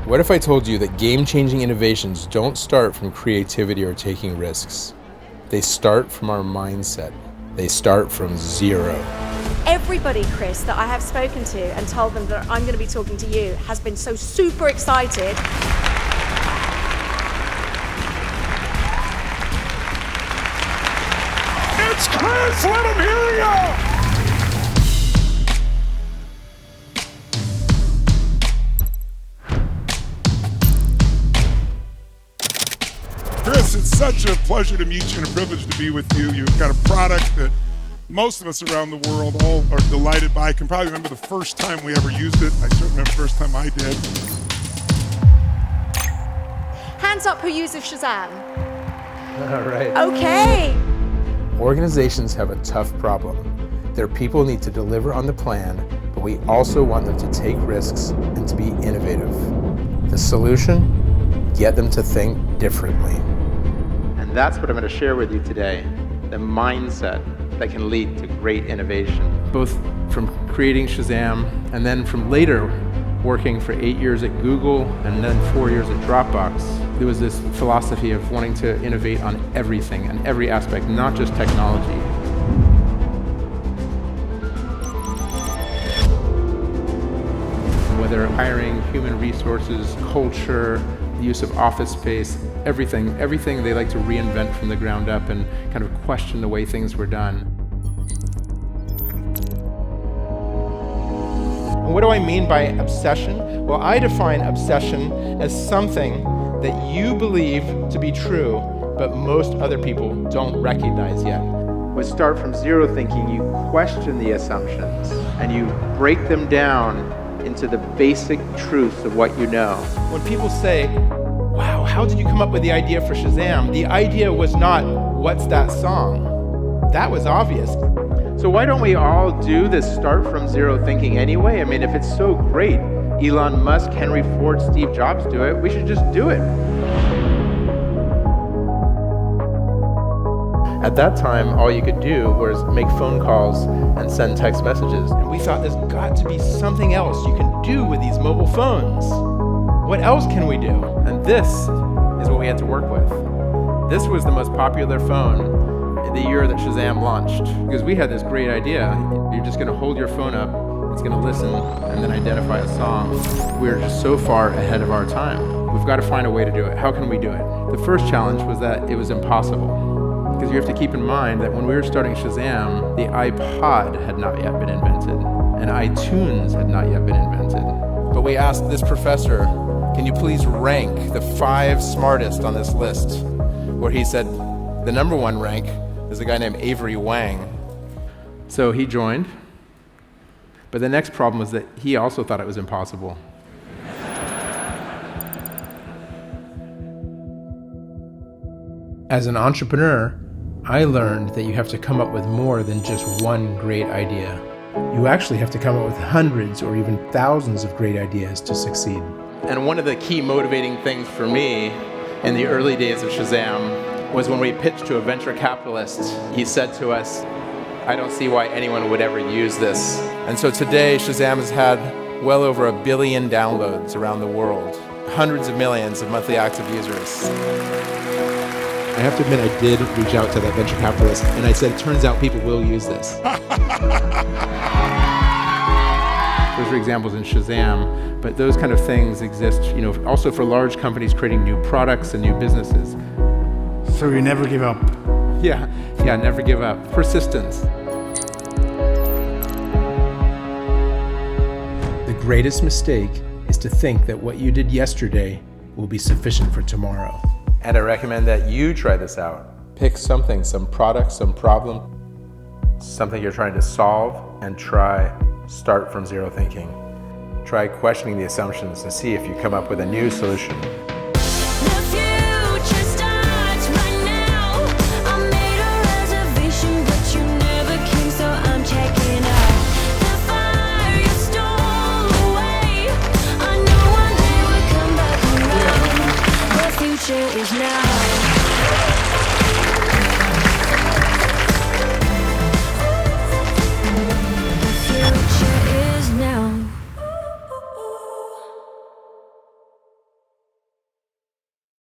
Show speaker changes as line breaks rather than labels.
What if I told you that game-changing innovations don't start from creativity or taking risks? They start from our mindset. They start from zero.
Everybody, Chris, that I have spoken to and told them that I'm going to be talking to you has been so super excited.
It's Chris! Let him hear you! Chris, it's such a pleasure to meet you and a privilege to be with you. You've got a product that most of us around the world all are delighted by. I can probably remember the first time we ever used it. I certainly remember the first time I did.
Hands up who uses Shazam.
All right.
Okay.
Organizations have a tough problem. Their people need to deliver on the plan, but we also want them to take risks and to be innovative. The solution? Get them to think differently.
And that's what I'm going to share with you today, the mindset that can lead to great innovation.
Both from creating Shazam and then from later working for 8 years at Google and then 4 years at Dropbox, there was this philosophy of wanting to innovate on everything and every aspect, not just technology. Whether hiring, human resources, culture, the use of office space, everything they like to reinvent from the ground up and kind of question the way things were done. And what do I mean by obsession? Well, I define obsession as something that you believe to be true, but most other people don't recognize yet.
We start from zero thinking, you question the assumptions, and you break them down into the basic truths of what you know.
When people say, wow, how did you come up with the idea for Shazam? The idea was not, what's that song? That was obvious.
So why don't we all do this start from zero thinking anyway? I mean, if it's so great, Elon Musk, Henry Ford, Steve Jobs do it, we should just do it.
At that time, all you could do was make phone calls and send text messages. And we thought there's got to be something else you can do with these mobile phones. What else can we do? And this is what we had to work with. This was the most popular phone the year that Shazam launched. Because we had this great idea. You're just gonna hold your phone up, it's gonna listen, and then identify a song. We're just so far ahead of our time. We've got to find a way to do it. How can we do it? The first challenge was that it was impossible. Because you have to keep in mind that when we were starting Shazam, the iPod had not yet been invented, and iTunes had not yet been invented. But we asked this professor, can you please rank the 5 smartest on this list? Where he said, the number 1 rank is a guy named Avery Wang. So he joined, but the next problem was that he also thought it was impossible. As an entrepreneur, I learned that you have to come up with more than just one great idea. You actually have to come up with hundreds or even thousands of great ideas to succeed. And one of the key motivating things for me in the early days of Shazam was when we pitched to a venture capitalist. He said to us, I don't see why anyone would ever use this. And so today, Shazam has had well over 1 billion downloads around the world, hundreds of millions of monthly active users. I have to admit, I did reach out to that venture capitalist, and I said, it turns out people will use this. Those are examples in Shazam, but those kind of things exist, also for large companies creating new products and new businesses.
So you never give up.
Yeah, never give up. Persistence. The greatest mistake is to think that what you did yesterday will be sufficient for tomorrow. And I recommend that you try this out. Pick something, some product, some problem, something you're trying to solve, and start from zero thinking. Try questioning the assumptions and see if you come up with a new solution.
Is now.